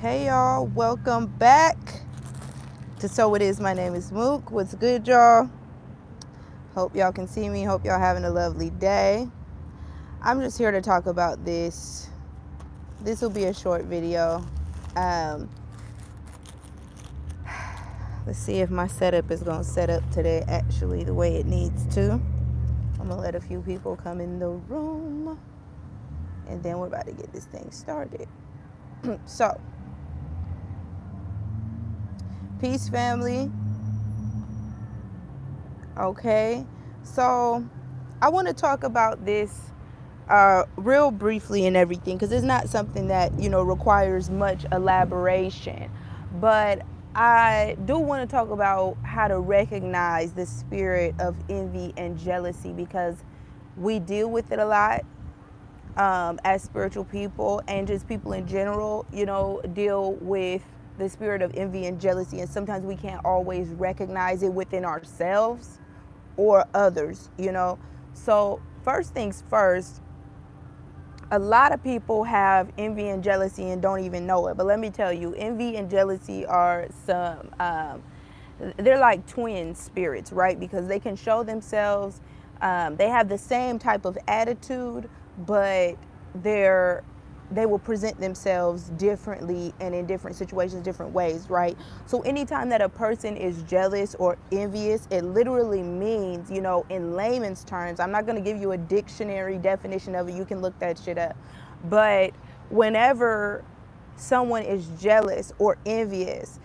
Hey y'all, welcome back to So It Is. My name is Mook. What's good, y'all? Hope y'all can see me. Hope y'all having a lovely day. I'm just here to talk about this. This will be a short video. Um, let's see if my setup is going to set up today actually the way it needs to. I'm going to let a few people come in the room, and then we're about to get this thing started. So, peace, family. Okay, so I want to talk about this real briefly and everything, because it's not something that requires much elaboration, but I do want to talk about how to recognize the spirit of envy and jealousy, because we deal with it a lot as spiritual people, and just people in general deal with the spirit of envy and jealousy, and sometimes we can't always recognize it within ourselves or others. So first things first, a lot of people have envy and jealousy and don't even know it. But let me tell you, envy and jealousy are they're like twin spirits, right? Because they can show themselves, they have the same type of attitude, but they will present themselves differently and in different situations, different ways, right? So anytime that a person is jealous or envious, it literally means, in layman's terms, I'm not going to give you a dictionary definition of it. You can look that shit up. But whenever someone is jealous or envious,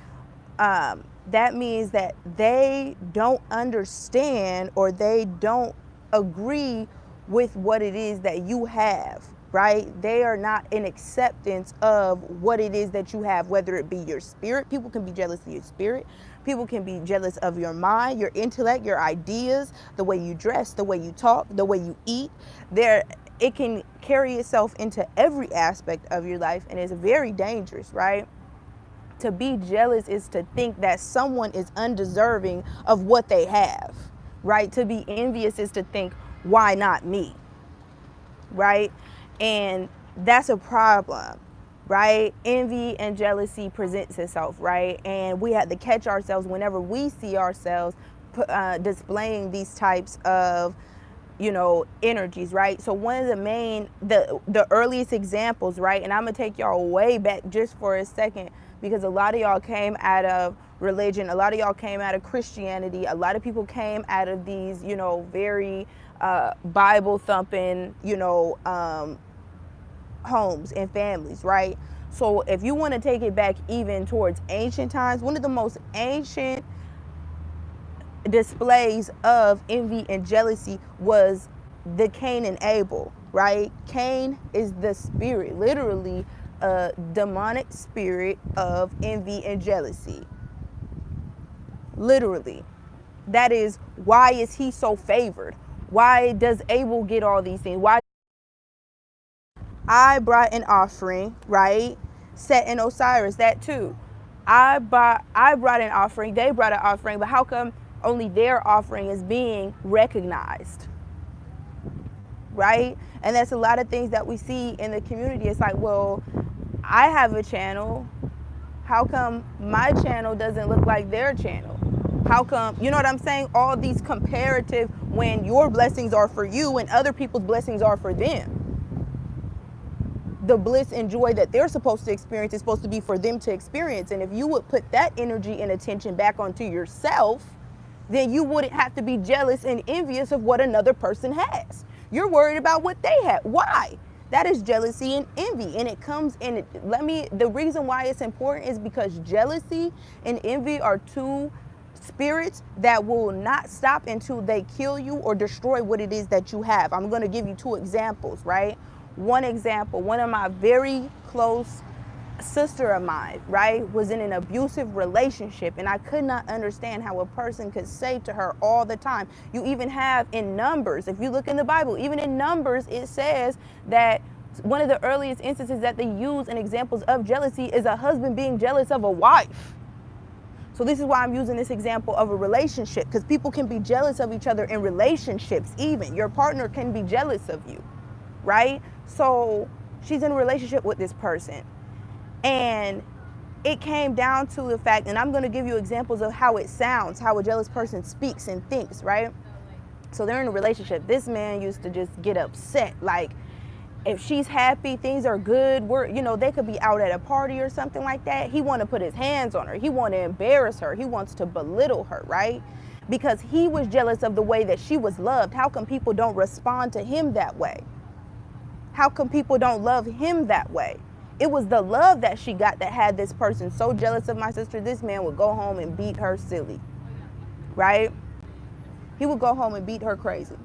that means that they don't understand or they don't agree with what it is that you have, right? They are not in acceptance of what it is that you have, whether it be your spirit. People can be jealous of your spirit. People can be jealous of your mind, your intellect, your ideas, the way you dress, the way you talk, the way you eat. It can carry itself into every aspect of your life, and it's very dangerous, right? To be jealous is to think that someone is undeserving of what they have, right? To be envious is to think, why not me, right? And that's a problem, right? Envy and jealousy presents itself, right? And we have to catch ourselves whenever we see ourselves displaying these types of energies, right? So one of the earliest examples, right? And I'm gonna take y'all way back just for a second, because a lot of y'all came out of religion, a lot of y'all came out of Christianity, a lot of people came out of these, very Bible thumping, homes and families, right? So if you want to take it back even towards ancient times, one of the most ancient displays of envy and jealousy was the Cain and Abel, right? Cain is the spirit, literally a demonic spirit of envy and jealousy. Literally. That is, why is he so favored? Why does Abel get all these things? Why? I brought an offering, right? Set in Osiris, that too. I brought an offering, they brought an offering, but how come only their offering is being recognized, right? And that's a lot of things that we see in the community. It's like, well, I have a channel. How come my channel doesn't look like their channel? How come, you know what I'm saying? All these comparative, when your blessings are for you and other people's blessings are for them. The bliss and joy that they're supposed to experience is supposed to be for them to experience. And if you would put that energy and attention back onto yourself, then you wouldn't have to be jealous and envious of what another person has. You're worried about what they have. Why? That is jealousy and envy. And it comes in, the reason why it's important is because jealousy and envy are two spirits that will not stop until they kill you or destroy what it is that you have. I'm going to give you two examples, right? One example, one of my very close sister of mine, right, was in an abusive relationship, and I could not understand how a person could say to her all the time. You even have in Numbers, if you look in the Bible, even in Numbers, it says that one of the earliest instances that they use in examples of jealousy is a husband being jealous of a wife. So this is why I'm using this example of a relationship, because people can be jealous of each other in relationships. Even your partner can be jealous of you, right? So she's in a relationship with this person, and it came down to the fact, and I'm going to give you examples of how it sounds, how a jealous person speaks and thinks, right? So they're in a relationship. This man used to just get upset. Like, if she's happy, things are good, they could be out at a party or something like that. He want to put his hands on her. He want to embarrass her. He wants to belittle her, right? Because he was jealous of the way that she was loved. How come people don't respond to him that way? How come people don't love him that way? It was the love that she got that had this person so jealous of my sister. This man would go home and beat her silly, right? He would go home and beat her crazy.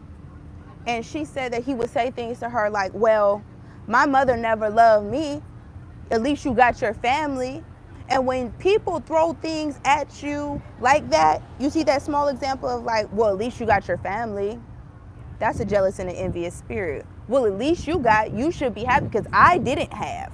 And she said that he would say things to her like, well, my mother never loved me. At least you got your family. And when people throw things at you like that, you see that small example of like, well, at least you got your family. That's a jealous and an envious spirit. Well, at least you should be happy because I didn't have.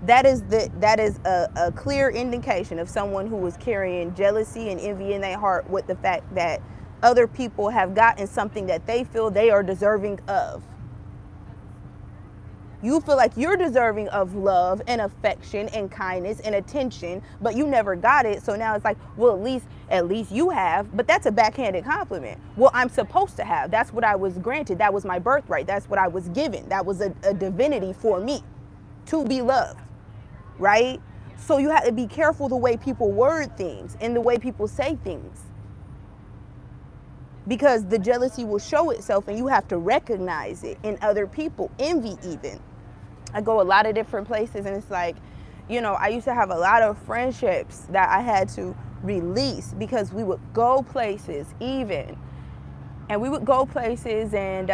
That is a clear indication of someone who is carrying jealousy and envy in their heart with the fact that other people have gotten something that they feel they are deserving of. You feel like you're deserving of love and affection and kindness and attention, but you never got it. So now it's like, well, at least you have, but that's a backhanded compliment. Well, I'm supposed to have. That's what I was granted. That was my birthright. That's what I was given. That was a divinity for me to be loved, right? So you have to be careful the way people word things and the way people say things, because the jealousy will show itself and you have to recognize it in other people. Envy even. I go a lot of different places and it's like, I used to have a lot of friendships that I had to release because we would go places even. And we would go places and,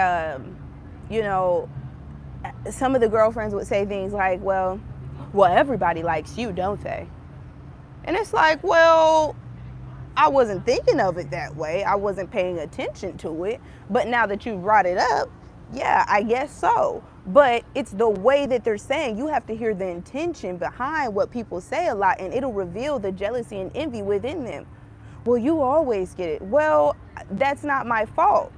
some of the girlfriends would say things like, well, everybody likes you, don't they? And it's like, well, I wasn't thinking of it that way. I wasn't paying attention to it. But now that you brought it up, yeah, I guess so. But it's the way that they're saying. You have to hear the intention behind what people say a lot, and it'll reveal the jealousy and envy within them. Well, you always get it. Well, that's not my fault.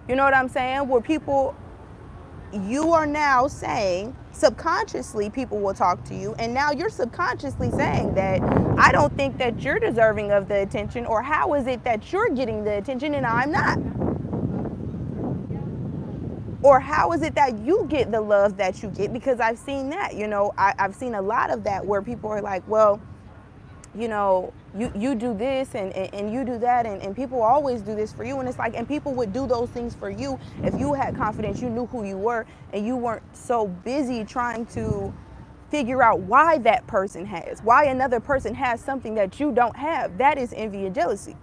You know what I'm saying? Where you are now saying, subconsciously people will talk to you, and now you're subconsciously saying that I don't think that you're deserving of the attention, or how is it that you're getting the attention and I'm not? Or how is it that you get the love that you get? Because I've seen that, I've seen a lot of that where people are like, well, you do this and you do that, and people always do this for you. And it's like, and people would do those things for you if you had confidence, you knew who you were, and you weren't so busy trying to figure out why another person has something that you don't have. That is envy and jealousy.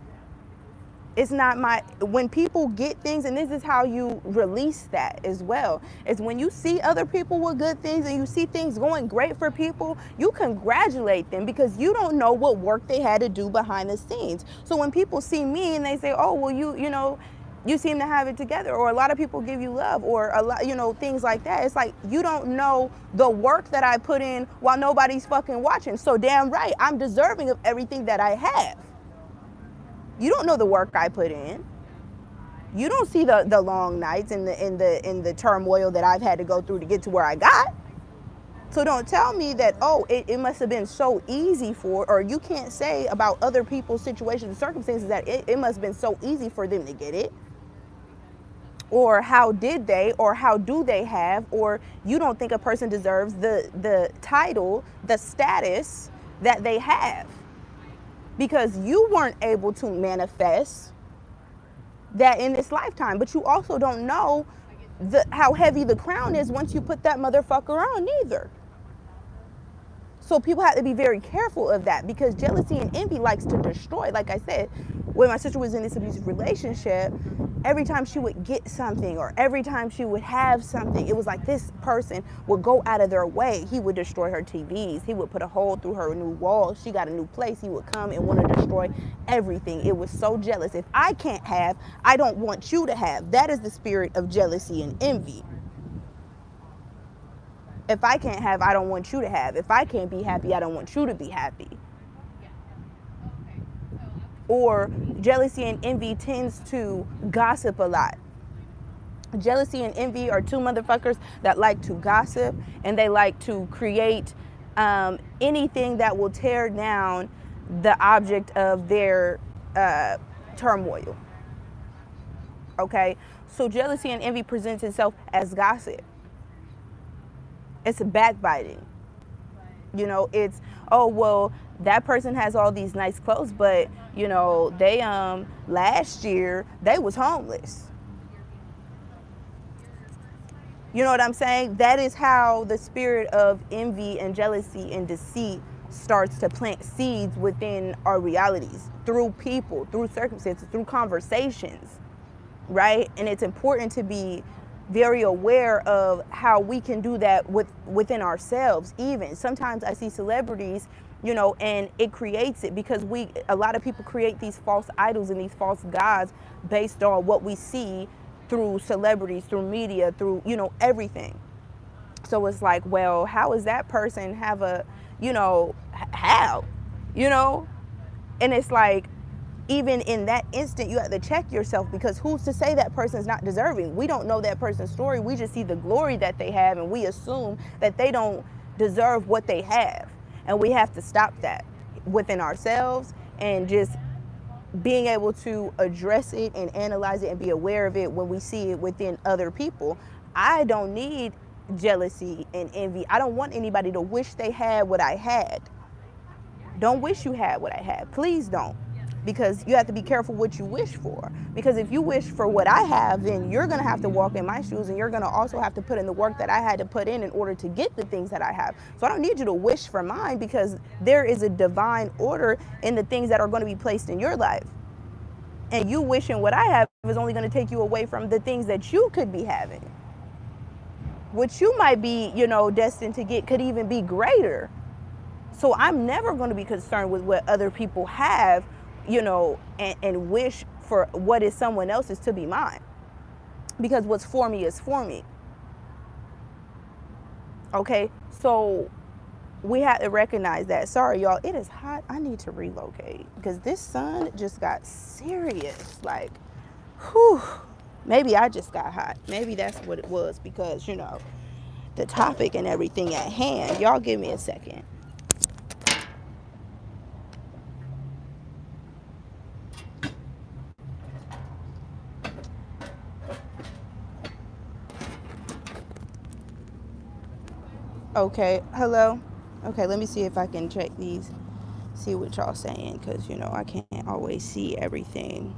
It's not when people get things, and this is how you release that as well, is when you see other people with good things and you see things going great for people, you congratulate them because you don't know what work they had to do behind the scenes. So when people see me and they say, oh, well, you seem to have it together, or a lot of people give you love, or a lot, things like that. It's like, you don't know the work that I put in while nobody's fucking watching. So damn right, I'm deserving of everything that I have. You don't know the work I put in. You don't see the long nights and the turmoil that I've had to go through to get to where I got. So don't tell me that, oh, it must have been so easy or you can't say about other people's situations and circumstances that it must have been so easy for them to get it. Or how did they, or how do they have, or you don't think a person deserves the title, the status that they have, because you weren't able to manifest that in this lifetime. But you also don't know how heavy the crown is once you put that motherfucker on either. So people have to be very careful of that, because jealousy and envy likes to destroy. Like I said, when my sister was in this abusive relationship, every time she would get something or every time she would have something, it was like this person would go out of their way. He would destroy her TVs. He would put a hole through her new walls. She got a new place. He would come and want to destroy everything. It was so jealous. If I can't have, I don't want you to have. That is the spirit of jealousy and envy. If I can't have, I don't want you to have. If I can't be happy, I don't want you to be happy. Or jealousy and envy tends to gossip a lot. Jealousy and envy are two motherfuckers that like to gossip, and they like to create anything that will tear down the object of their turmoil. Okay, so jealousy and envy presents itself as gossip. It's backbiting. You know, it's, oh well, that person has all these nice clothes, but you know, they last year they was homeless. You know what I'm saying? That is how the spirit of envy and jealousy and deceit starts to plant seeds within our realities, through people, through circumstances, through conversations, right? And it's important to be very aware of how we can do that within ourselves. Even sometimes I see celebrities, you know, and it creates it because a lot of people create these false idols and these false gods based on what we see through celebrities, through media, through, you know, everything. So it's like, well, how is that person have a, you know, how, you know? And it's like, even in that instant, you have to check yourself, because who's to say that person's not deserving? We don't know that person's story. We just see the glory that they have, and we assume that they don't deserve what they have. And we have to stop that within ourselves, and just being able to address it and analyze it and be aware of it when we see it within other people. I don't need jealousy and envy. I don't want anybody to wish they had what I had. Don't wish you had what I had. Please don't. Because you have to be careful what you wish for. Because if you wish for what I have, then you're going to have to walk in my shoes, and you're going to also have to put in the work that I had to put in order to get the things that I have. So I don't need you to wish for mine, because there is a divine order in the things that are going to be placed in your life. And you wishing what I have is only going to take you away from the things that you could be having. What you might be, you know, destined to get could even be greater. So I'm never going to be concerned with what other people have, you know, and wish for what is someone else's to be mine. Because what's for me is for me. Okay, so we have to recognize that. Sorry, y'all, it is hot. I need to relocate because this sun just got serious. Like, whew, maybe I just got hot. Maybe that's what it was, because, you know, the topic and everything at hand. Y'all give me a second. Okay, hello. Okay, let me see if I can check these, see what y'all saying, because, you know, I can't always see everything.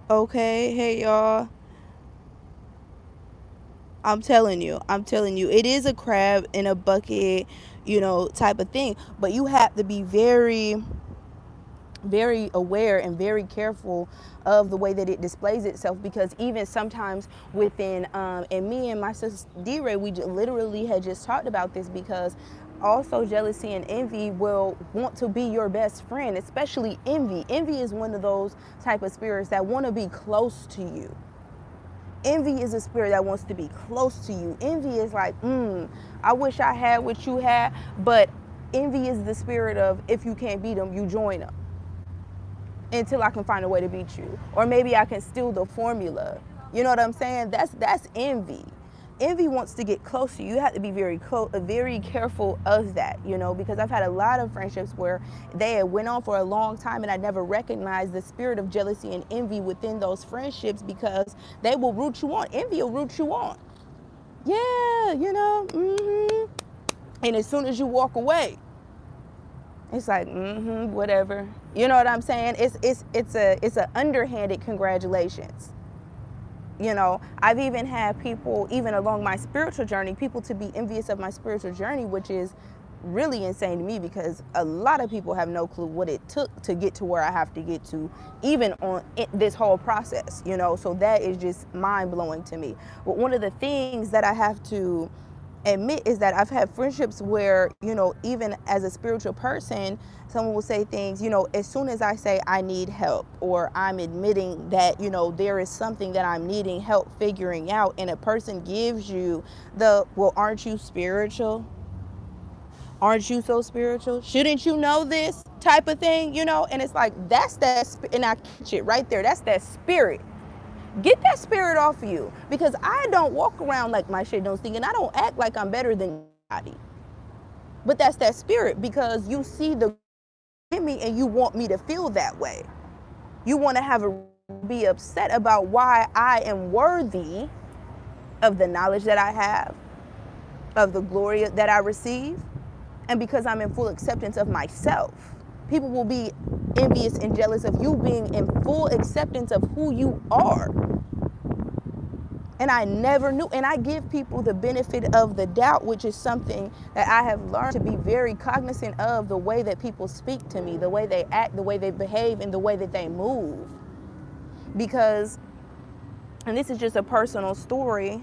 Okay, hey y'all. I'm telling you, it is a crab in a bucket, you know, type of thing. But you have to be very, very aware and very careful of the way that it displays itself, because even sometimes within and me and my sister D-Ray, we literally had just talked about this, because also jealousy and envy will want to be your best friend, especially envy. Envy is one of those type of spirits that want to be close to you. Envy is a spirit that wants to be close to you. Envy is like, I wish I had what you had. But envy is the spirit of, if you can't beat them, you join them until I can find a way to beat you. Or maybe I can steal the formula. You know what I'm saying? That's envy. Envy wants to get close to you. You have to be very careful of that, you know, because I've had a lot of friendships where they had went on for a long time, and I never recognized the spirit of jealousy and envy within those friendships, because they will root you on. Envy will root you on. Yeah, you know, And as soon as you walk away, it's like, whatever. You know what I'm saying? It's a underhanded congratulations. You know, I've even had people, even along my spiritual journey, people to be envious of my spiritual journey, which is really insane to me, because a lot of people have no clue what it took to get to where I have to get to, even on this whole process, you know. So that is just mind-blowing to me. But one of the things that I have to admit is that I've had friendships where, you know, even as a spiritual person, someone will say things, you know, as soon as I say I need help, or I'm admitting that, you know, there is something that I'm needing help figuring out, and a person gives you the, well, aren't you spiritual? Aren't you so spiritual? Shouldn't you know this type of thing, you know? And it's like, that's that, and I catch it right there. That's that spirit. Get that spirit off of you, because I don't walk around like my shit don't stink, and I don't act like I'm better than anybody. But that's that spirit, because you see the in me and you want me to feel that way. You want to be upset about why I am worthy of the knowledge that I have, of the glory that I receive, and because I'm in full acceptance of myself. People will be envious and jealous of you being in full acceptance of who you are. And I never knew, and I give people the benefit of the doubt, which is something that I have learned to be very cognizant of, the way that people speak to me, the way they act, the way they behave, and the way that they move. Because, and this is just a personal story,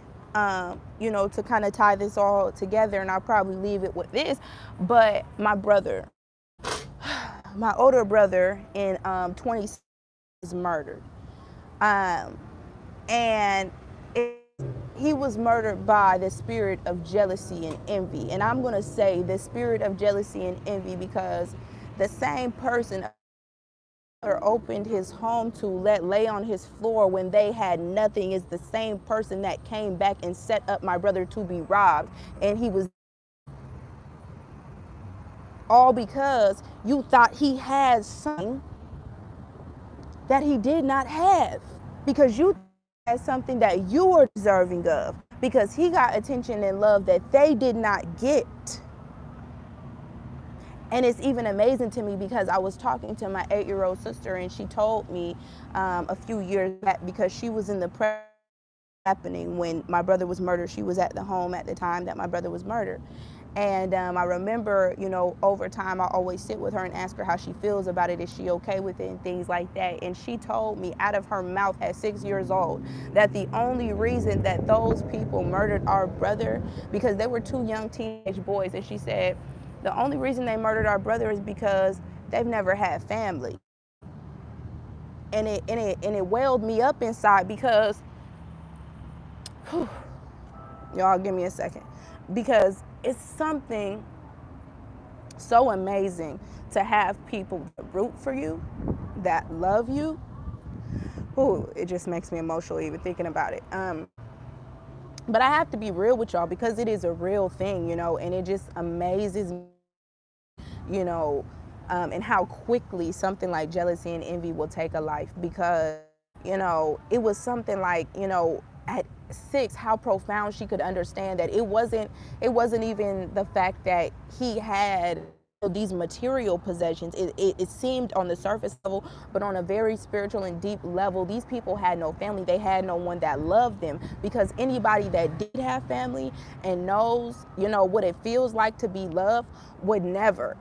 you know, to kind of tie this all together, and I'll probably leave it with this, but my brother, my older brother in 20 was murdered. And he was murdered by the spirit of jealousy and envy. And I'm going to say the spirit of jealousy and envy because the same person opened his home to let lay on his floor when they had nothing is the same person that came back and set up my brother to be robbed. And he was all because you thought he had something that he did not have, because you had something that you were deserving of, because he got attention and love that they did not get. And it's even amazing to me because I was talking to my 8-year-old sister, and she told me a few years back, because she was in the press happening when my brother was murdered. She was at the home at the time that my brother was murdered. And I remember, you know, over time, I always sit with her and ask her how she feels about it. Is she okay with it and things like that? And she told me out of her mouth at 6 years old that the only reason that those people murdered our brother, because they were two young teenage boys, and she said, the only reason they murdered our brother is because they've never had family. And it welled me up inside because, y'all give me a second, because it's something so amazing to have people that root for you, that love you. Ooh, it just makes me emotional even thinking about it. But I have to be real with y'all because it is a real thing, you know, and it just amazes me, you know, and how quickly something like jealousy and envy will take a life. Because, you know, it was something like, you know, at 6, how profound she could understand that it wasn't even the fact that he had these material possessions. It seemed on the surface level, but on a very spiritual and deep level, these people had no family. They had no one that loved them, because anybody that did have family and knows, you know, what it feels like to be loved would never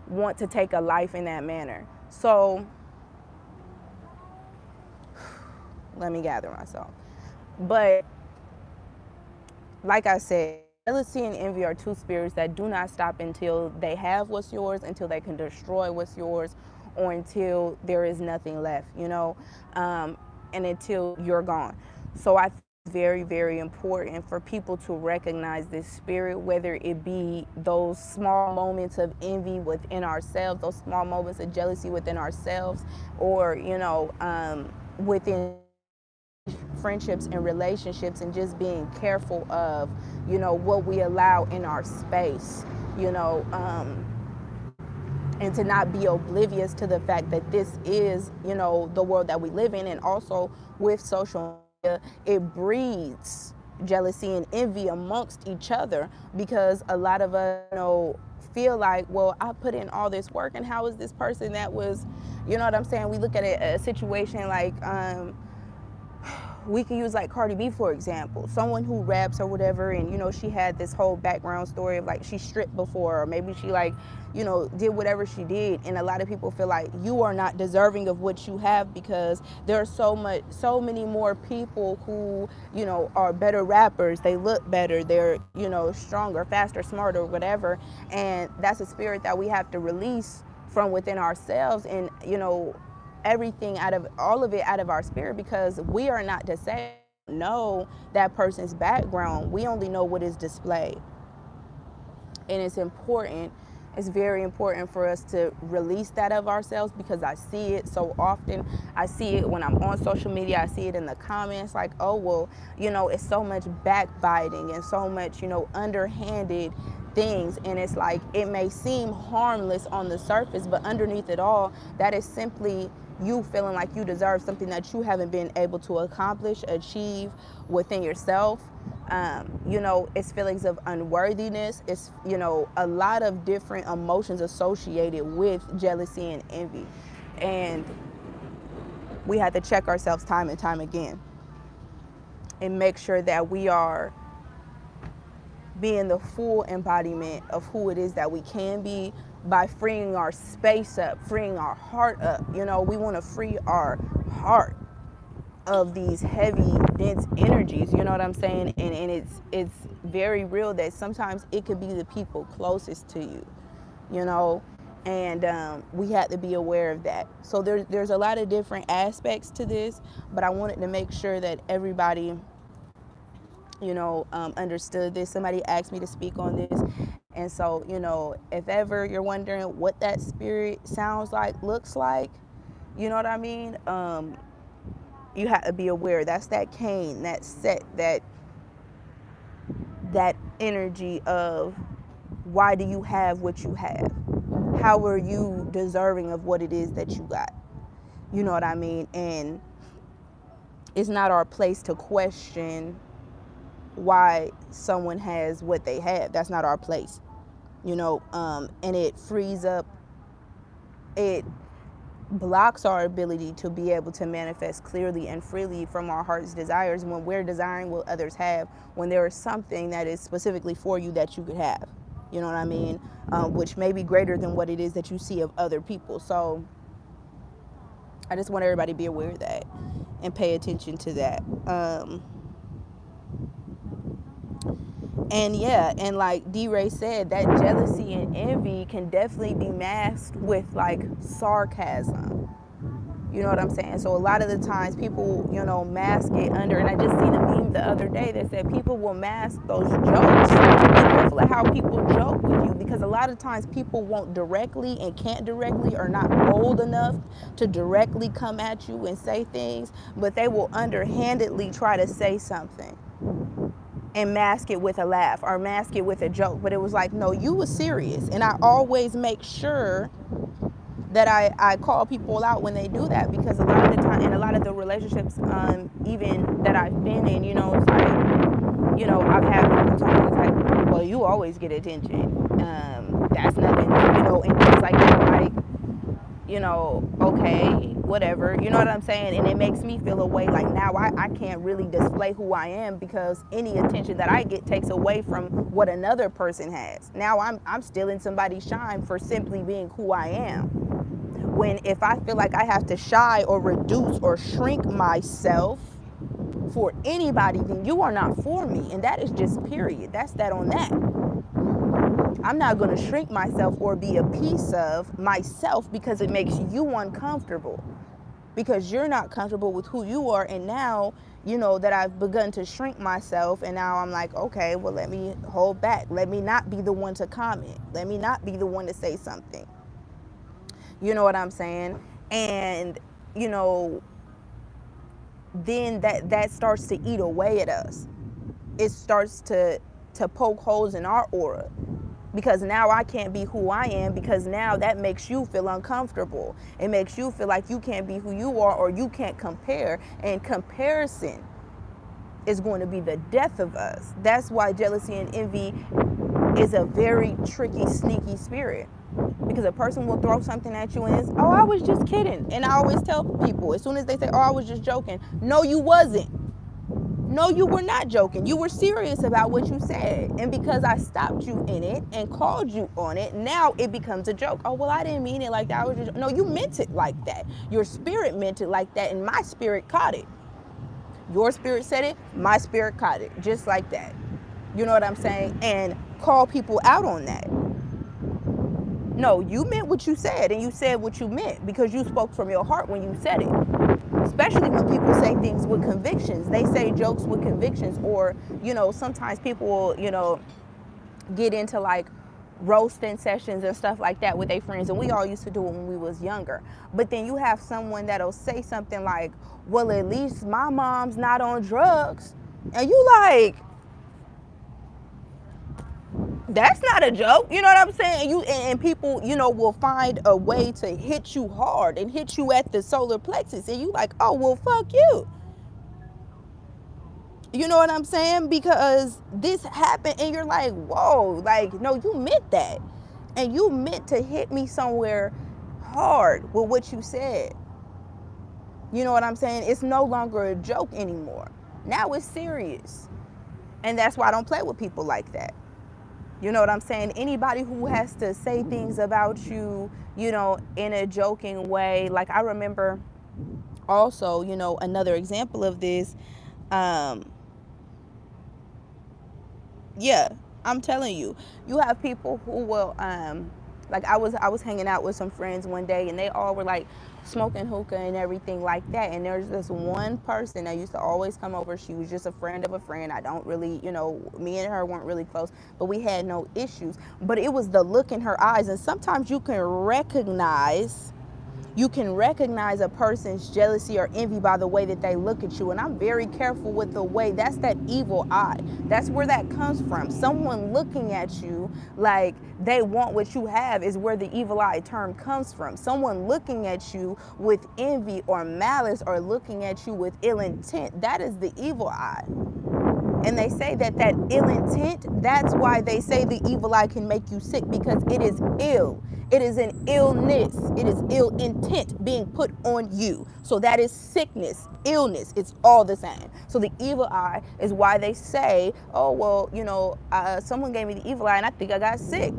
want to take a life in that manner. So let me gather myself. But like I said, jealousy and envy are two spirits that do not stop until they have what's yours, until they can destroy what's yours, or until there is nothing left, you know, and until you're gone. So I think it's very, very important for people to recognize this spirit, whether it be those small moments of envy within ourselves, those small moments of jealousy within ourselves, or, you know, within friendships and relationships, and just being careful of, you know, what we allow in our space, you know, and to not be oblivious to the fact that this is, you know, the world that we live in. And also with social media, it breeds jealousy and envy amongst each other, because a lot of us, you know, feel like, well, I put in all this work, and how is this person that was, you know what I'm saying? We look at a situation like, we can use like Cardi B, for example, someone who raps or whatever, and, you know, she had this whole background story of like she stripped before, or maybe she, like, you know, did whatever she did. And a lot of people feel like you are not deserving of what you have, because there are so many more people who, you know, are better rappers, they look better, they're, you know, stronger, faster, smarter, whatever. And that's a spirit that we have to release from within ourselves, and, you know, everything out of all of it out of our spirit, because we are not to know that person's background. We only know what is displayed. And it's important, it's very important for us to release that of ourselves, because I see it so often. I see it when I'm on social media. I see it in the comments, like, oh, well, it's so much backbiting and so much, underhanded things. And it's like, it may seem harmless on the surface, but underneath it all, that is simply you feeling like you deserve something that you haven't been able to accomplish, achieve within yourself. It's feelings of unworthiness. It's, a lot of different emotions associated with jealousy and envy. And we have to check ourselves time and time again and make sure that we are being the full embodiment of who it is that we can be, by freeing our space up, freeing our heart up. We want to free our heart of these heavy, dense energies, you know what I'm saying? And it's very real that sometimes it could be the people closest to you, and we have to be aware of that. So there's a lot of different aspects to this, but I wanted to make sure that everybody understood this. Somebody asked me to speak on this. And so, if ever you're wondering what that spirit sounds like, looks like, you know what I mean? You have to be aware. That's that Cain, that set, that energy of, why do you have what you have? How are you deserving of what it is that you got? You know what I mean? And it's not our place to question why someone has what they have. That's not our place, and it frees up, it blocks our ability to be able to manifest clearly and freely from our heart's desires, when we're desiring what others have, when there is something that is specifically for you that you could have, you know what I mean, which may be greater than what it is that you see of other people. So I just want everybody to be aware of that and pay attention to that. And yeah, and like D-Ray said, that jealousy and envy can definitely be masked with like sarcasm. You know what I'm saying? So a lot of the times people, mask it under, and I just seen a meme the other day that said people will mask those jokes. Be careful of how people joke with you, because a lot of times people won't directly and can't directly, or not bold enough to directly come at you and say things, but they will underhandedly try to say something and mask it with a laugh or mask it with a joke. But it was like, no, you were serious. And I always make sure that I call people out when they do that, because a lot of the time, in a lot of the relationships, even that I've been in, it's like, I've had people tell me, it's like, well, you always get attention. That's nothing, and things like that, like, okay, whatever, you know what I'm saying? And it makes me feel a way like, now I can't really display who I am, because any attention that I get takes away from what another person has. Now I'm stealing somebody's shine for simply being who I am. When if I feel like I have to shy or reduce or shrink myself for anybody, then you are not for me. And that is just period. That's that on that. I'm not going to shrink myself or be a piece of myself because it makes you uncomfortable, because you're not comfortable with who you are. And now, that I've begun to shrink myself, and now I'm like, okay, well, let me hold back. Let me not be the one to comment. Let me not be the one to say something. You know what I'm saying? And, then that starts to eat away at us. It starts to poke holes in our aura, because now I can't be who I am, because now that makes you feel uncomfortable. It makes you feel like you can't be who you are, or you can't compare. And comparison is going to be the death of us. That's why jealousy and envy is a very tricky, sneaky spirit, because a person will throw something at you and it's, oh, I was just kidding. And I always tell people, as soon as they say, oh, I was just joking, no, you wasn't. No, you were not joking. You were serious about what you said. And because I stopped you in it and called you on it, now it becomes a joke. Oh, well, I didn't mean it like that. I was just... No, you meant it like that. Your spirit meant it like that, and my spirit caught it. Your spirit said it, my spirit caught it, just like that. You know what I'm saying? And call people out on that. No, you meant what you said, and you said what you meant, because you spoke from your heart when you said it. Especially when people say things with convictions. They say jokes with convictions, or, sometimes people will, get into like, roasting sessions and stuff like that with their friends, and we all used to do it when we was younger. But then you have someone that'll say something like, well, at least my mom's not on drugs, and you like, that's not a joke. You know what I'm saying? And people, will find a way to hit you hard and hit you at the solar plexus, and you like, oh, well, fuck you. You know what I'm saying? Because this happened, and you're like, whoa, like, no, you meant that. And you meant to hit me somewhere hard with what you said. You know what I'm saying? It's no longer a joke anymore. Now it's serious. And that's why I don't play with people like that. You know what I'm saying? Anybody who has to say things about you, in a joking way. Like, I remember also, another example of this. Yeah, I'm telling you, you have people who will, like, I was hanging out with some friends one day, and they all were like smoking hookah and everything like that. And there's this one person that used to always come over. She was just a friend of a friend. I don't really, me and her weren't really close, but we had no issues. But it was the look in her eyes, and sometimes you can recognize a person's jealousy or envy by the way that they look at you. And I'm very careful with the way. That's that evil eye. That's where that comes from. Someone looking at you like they want what you have is where the evil eye term comes from. Someone looking at you with envy or malice, or looking at you with ill intent, that is the evil eye. And they say that ill intent, that's why they say the evil eye can make you sick, because it is ill. It is an illness. It is ill intent being put on you. So that is sickness, illness. It's all the same. So the evil eye is why they say, oh, well, someone gave me the evil eye and I think I got sick,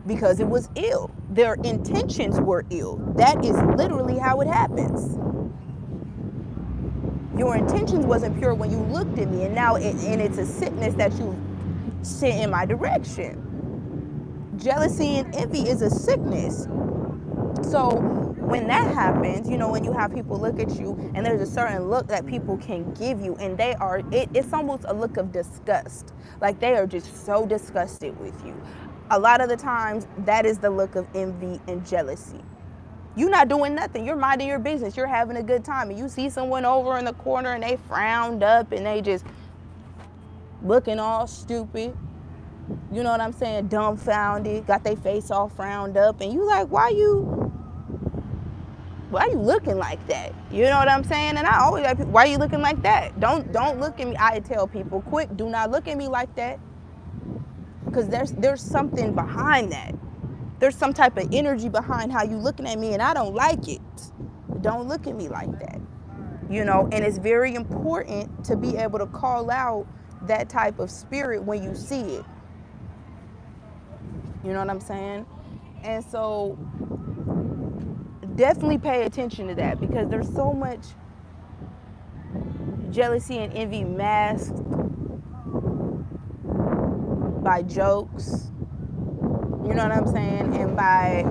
because it was ill. Their intentions were ill. That is literally how it happens. Your intentions wasn't pure when you looked at me, and now it's a sickness that you sent in my direction. Jealousy and envy is a sickness. So when that happens, when you have people look at you, and there's a certain look that people can give you, and it's almost a look of disgust. Like, they are just so disgusted with you. A lot of the times, that is the look of envy and jealousy. You're not doing nothing. You're minding your business. You're having a good time. And you see someone over in the corner, and they frowned up, and they just looking all stupid. You know what I'm saying? Dumbfounded. Got their face all frowned up. And you like, why you looking like that? You know what I'm saying? And I always like, why are you looking like that? Don't look at me. I tell people, quick, do not look at me like that. Because there's something behind that. There's some type of energy behind how you looking at me, and I don't like it. Don't look at me like that. And it's very important to be able to call out that type of spirit when you see it. You know what I'm saying? And so definitely pay attention to that, because there's so much jealousy and envy masked by jokes. You know what I'm saying? And by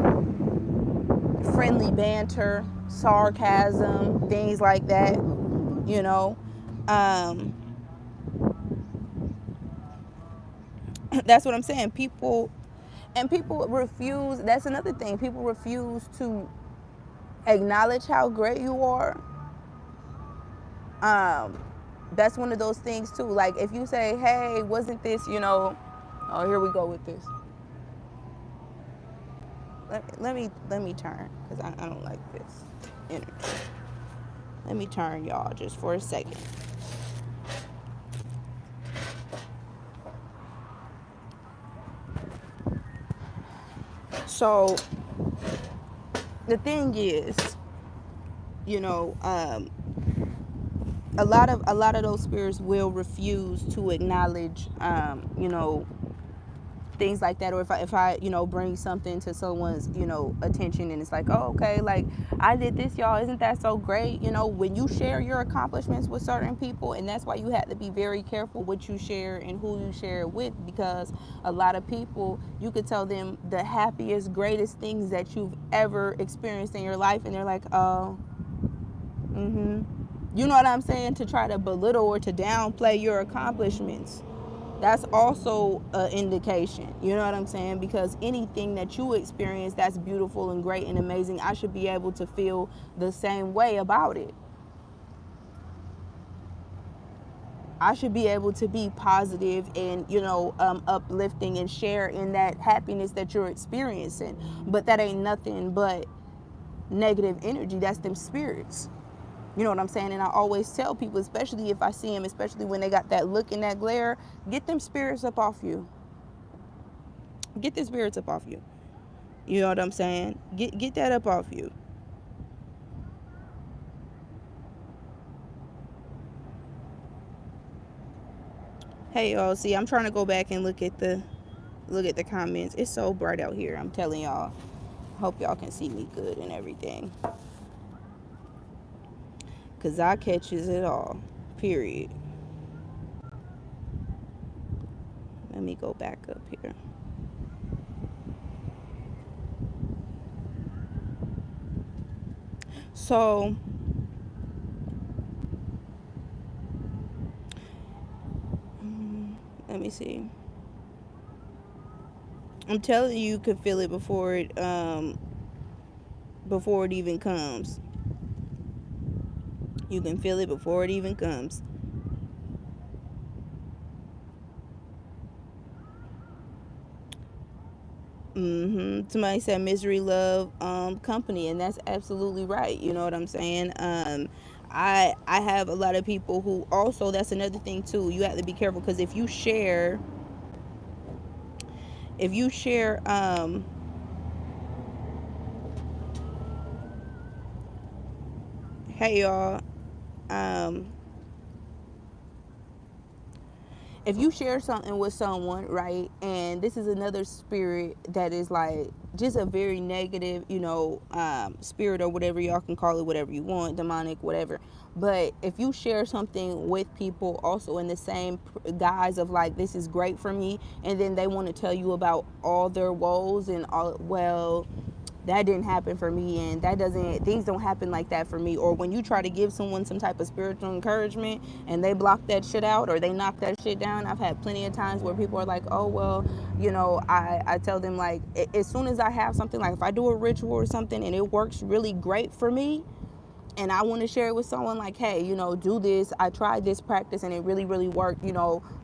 friendly banter, sarcasm, things like that, That's what I'm saying. People refuse, that's another thing. People refuse to acknowledge how great you are. That's one of those things too. Like, if you say, hey, wasn't this, oh, here we go with this. Let me turn, because I don't like this energy. Let me turn, y'all, just for a second. So the thing is, a lot of those spirits will refuse to acknowledge, things like that. Or if I bring something to someone's attention, and it's like, oh, okay, like, I did this, y'all, isn't that so great? When you share your accomplishments with certain people, and that's why you have to be very careful what you share and who you share it with, because a lot of people, you could tell them the happiest, greatest things that you've ever experienced in your life, and they're like, oh, you know what I'm saying, to try to belittle or to downplay your accomplishments. That's also an indication. You know what I'm saying? Because anything that you experience that's beautiful and great and amazing, I should be able to feel the same way about it. I should be able to be positive and, uplifting and share in that happiness that you're experiencing. But that ain't nothing but negative energy. That's them spirits. You know what I'm saying? And I always tell people, especially if I see them, especially when they got that look and that glare, get them spirits up off you. Get the spirits up off you. You know what I'm saying? Get that up off you. Hey y'all, see, I'm trying to go back and look at the comments. It's so bright out here. I'm telling y'all. Hope y'all can see me good and everything. Cause I catches it all. Period. Let me go back up here. So let me see. I'm telling you, you can feel it before it even comes. You can feel it before it even comes. Somebody said misery love company, and that's absolutely right. You know what I'm saying? I have a lot of people who also, that's another thing too. You have to be careful, because if you share hey y'all, um if you share something with someone, right, and this is another spirit that is like just a very negative, spirit, or whatever y'all can call it, whatever you want, demonic, whatever. But if you share something with people also in the same guise of like, this is great for me, and then they want to tell you about all their woes and all, well, that didn't happen for me, and things don't happen like that for me. Or when you try to give someone some type of spiritual encouragement and they block that shit out, or they knock that shit down. I've had plenty of times where people are like, oh well, I tell them, like, as soon as I have something, like if I do a ritual or something and it works really great for me, and I want to share it with someone, like, hey, do this. I tried this practice and it really, really worked.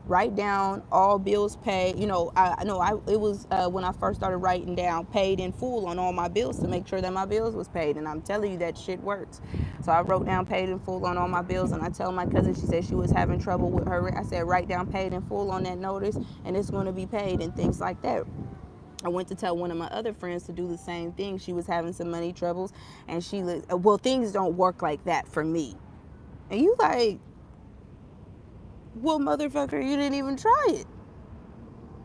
Write down all bills paid. I know it was when I first started writing down paid in full on all my bills to make sure that my bills was paid. And I'm telling you, that shit works. So I wrote down paid in full on all my bills, and I tell my cousin, she said she was having trouble with her. I said, write down paid in full on that notice, and it's going to be paid, and things like that. I went to tell one of my other friends to do the same thing. She was having some money troubles, and well, things don't work like that for me. And you like, well, motherfucker, you didn't even try it.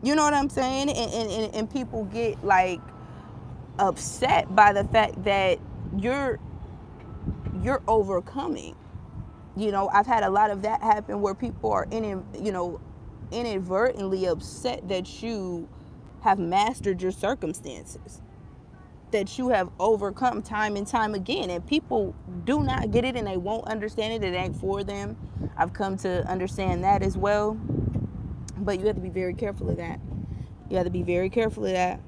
You know what I'm saying? And people get like upset by the fact that you're overcoming. I've had a lot of that happen where people are inadvertently upset that you have mastered your circumstances, that you have overcome time and time again. And people do not get it, and they won't understand it. It ain't for them. I've come to understand that as well. But you have to be very careful of that. You have to be very careful of that.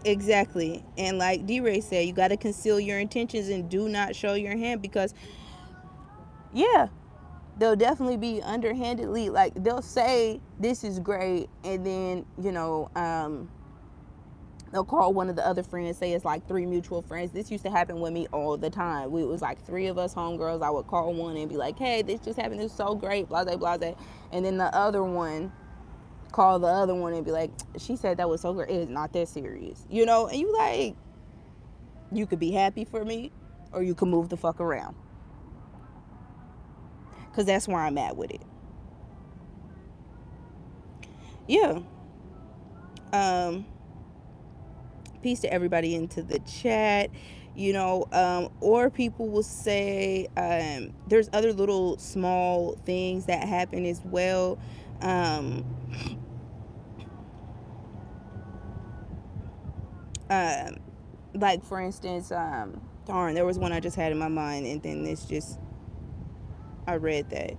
Exactly. And like D-Ray said, you got to conceal your intentions and do not show your hand, because, yeah, they'll definitely be underhandedly, like, they'll say this is great, and then, they'll call one of the other friends, say it's like 3 mutual friends. This used to happen with me all the time. It was like 3 of us homegirls. I would call one and be like, hey, this just happened. It's so great, blase, blase. And then the other one call the other one and be like, she said that was so great. It is not that serious. And you like, you could be happy for me, or you could move the fuck around. Because that's where I'm at with it. Yeah. Peace to everybody into the chat. Or people will say, there's other little small things that happen as well. um, um, like, for instance, darn, there was one I just had in my mind, and then this just I read that.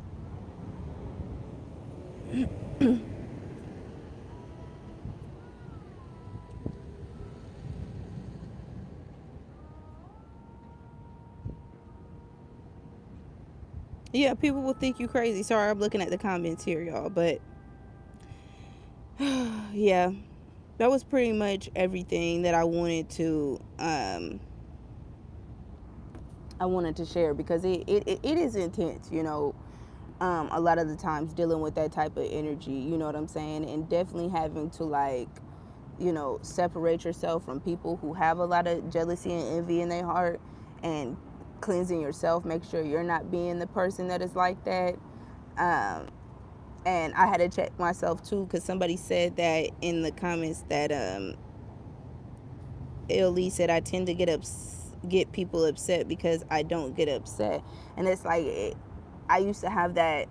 Yeah, people will think you crazy. Sorry, I'm looking at the comments here, y'all. But yeah, that was pretty much everything that I wanted to share, because it is intense, a lot of the times dealing with that type of energy, you know what I'm saying? And definitely having to, like, separate yourself from people who have a lot of jealousy and envy in their heart, and cleansing yourself, make sure you're not being the person that is like that. Um, and I had to check myself too, because somebody said that in the comments that Lee said, I tend to get people upset because I don't get upset. And it's like, I used to have that,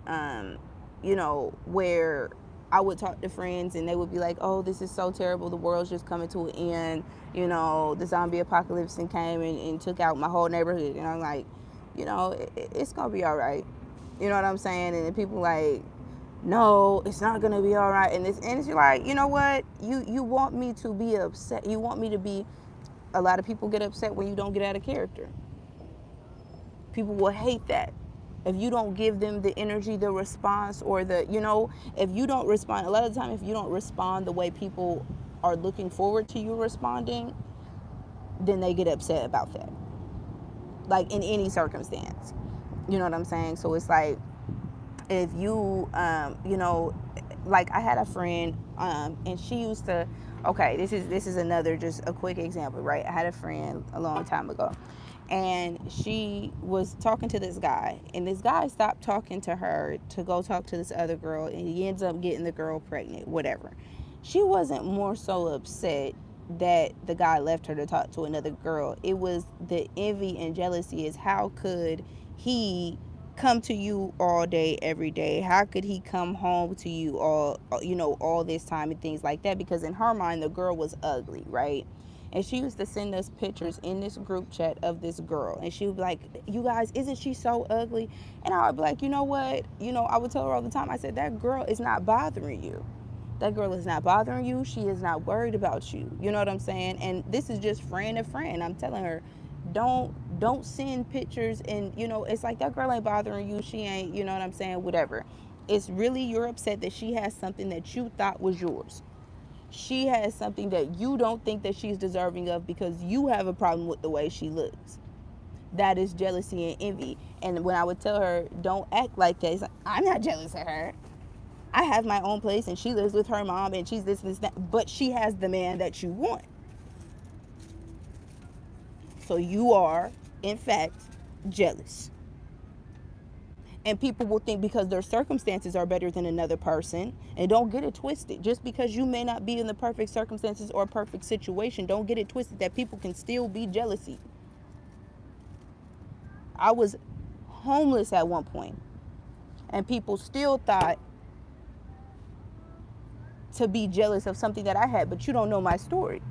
where I would talk to friends and they would be like, oh, this is so terrible, the world's just coming to an end, the zombie apocalypse and came and took out my whole neighborhood. And I'm like, it's gonna be all right. You know what I'm saying? And then people like, no, it's not gonna be all right. And it's like, you know what? You want me to be upset. You want me to be. A lot of people get upset when you don't get out of character. People will hate that. If you don't give them the energy, the response, or if you don't respond, a lot of the time, if you don't respond the way people are looking forward to you responding, then they get upset about that. Like in any circumstance. You know what I'm saying? So it's like, if you, like I had a friend, and she used to, okay, this is another, just a quick example, right? I had a friend a long time ago, and she was talking to this guy, and this guy stopped talking to her to go talk to this other girl, and he ends up getting the girl pregnant, whatever. She wasn't more so upset that the guy left her to talk to another girl. It was the envy and jealousy, is how could he come to you all day every day? How could he come home to you all this time, and things like that? Because in her mind, the girl was ugly, right? And she used to send us pictures in this group chat of this girl, and she would be like, you guys, isn't she so ugly? And I would be like, you know what, I would tell her all the time, I said, that girl is not bothering you. That girl is not bothering you. She is not worried about you. You know what I'm saying? And this is just friend to friend. I'm telling her, don't send pictures, and it's like, that girl ain't bothering you. She ain't, you know what I'm saying? Whatever. It's really, you're upset that she has something that you thought was yours. She has something that you don't think that she's deserving of, because you have a problem with the way she looks. That is jealousy and envy. And when I would tell her, don't act like that, it's like, I'm not jealous of her. I have my own place, and she lives with her mom, and she's this, that, but she has the man that you want. So you are, in fact, jealous. And people will think, because their circumstances are better than another person, and don't get it twisted. Just because you may not be in the perfect circumstances or perfect situation, don't get it twisted that people can still be jealousy. I was homeless at one point, and people still thought to be jealous of something that I had, but you don't know my story.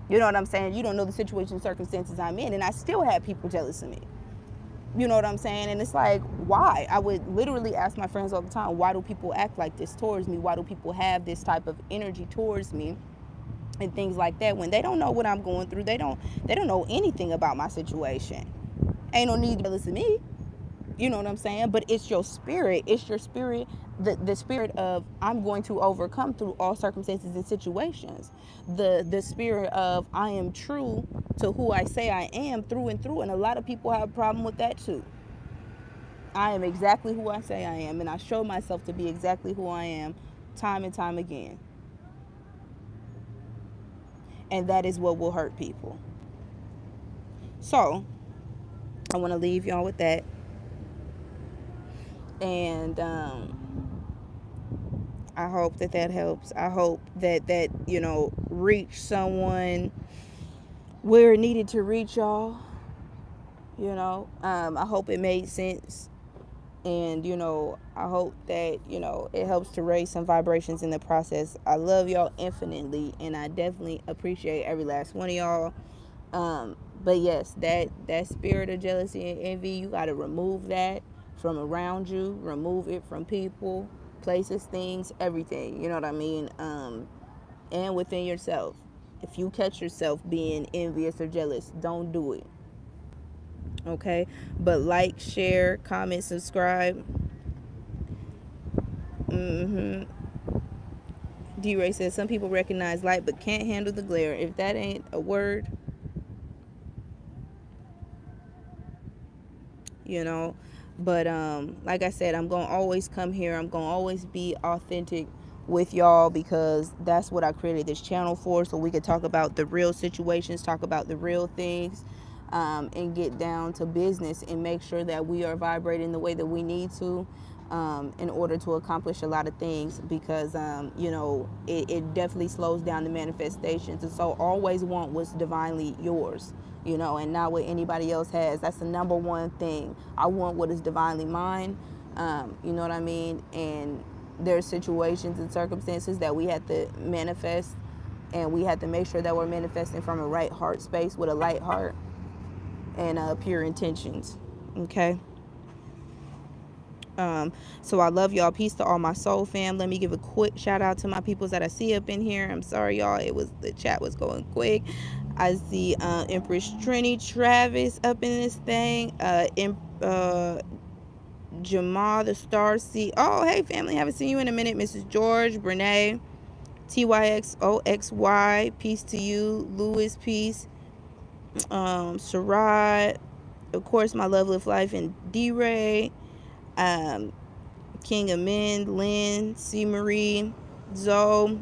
You know what I'm saying? You don't know the situation, circumstances I'm in, and I still had people jealous of me. You know what I'm saying? And it's like, why? I would literally ask my friends all the time, why do people act like this towards me? Why do people have this type of energy towards me? And things like that, when they don't know what I'm going through. They don't know anything about my situation. Ain't no need to listen to me. You know what I'm saying? But it's your spirit. It's your spirit, the spirit of, I'm going to overcome through all circumstances and situations. The spirit of, I am true to who I say I am through and through. And a lot of people have a problem with that too. I am exactly who I say I am, and I show myself to be exactly who I am time and time again. And that is what will hurt people. So, I want to leave y'all with that. And I hope that helps. I hope that reach someone where it needed to reach, y'all. I hope it made sense. And I hope that it helps to raise some vibrations in the process. I love y'all infinitely, and I definitely appreciate every last one of y'all. But yes, that spirit of jealousy and envy, you got to remove that. from around you, remove it from people, places, things, everything. You know what I mean? And within yourself. If you catch yourself being envious or jealous, don't do it. Okay? But like, share, comment, subscribe. D-Ray says some people recognize light but can't handle the glare. If that ain't a word, you know. But like I said, I'm gonna always come here. I'm gonna always be authentic with y'all, because that's what I created this channel for, so we could talk about the real situations, talk about the real things, and get down to business and make sure that we are vibrating the way that we need to, in order to accomplish a lot of things, because you know, it definitely slows down the manifestations. And so always want what's divinely yours, you know, and not what anybody else has. That's the number one thing. I want what is divinely mine. You know what I mean? And there's situations and circumstances that we have to manifest, and we have to make sure that we're manifesting from a right heart space, with a light heart and pure intentions. Okay? So I love y'all. Peace to all my soul fam. Let me give a quick shout out to my peoples that I see up in here. I'm sorry, y'all. The chat was going quick. I see Empress Trini Travis up in this thing. Jamal the Star C. Oh, hey family, haven't seen you in a minute. Mrs. George, Brene, TYXOXY, peace to you. Louis, peace. Sarad, of course, my love of life, and D-Ray. King of Men, Lynn, C. Marie, Zoe,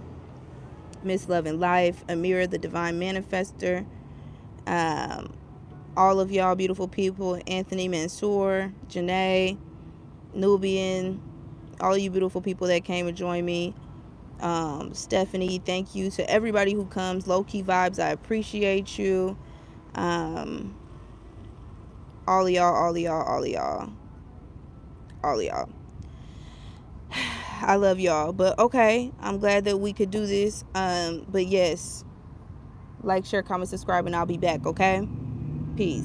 Miss Love and Life, Amira, the Divine Manifester, all of y'all beautiful people, Anthony Mansour, Janae, Nubian, all you beautiful people that came and joined me. Stephanie, thank you to everybody who comes. Low Key Vibes, I appreciate you. All of y'all, all of y'all, all of y'all, all of y'all. I love y'all. But okay, I'm glad that we could do this. But yes, like, share, comment, subscribe, and I'll be back. Okay, peace.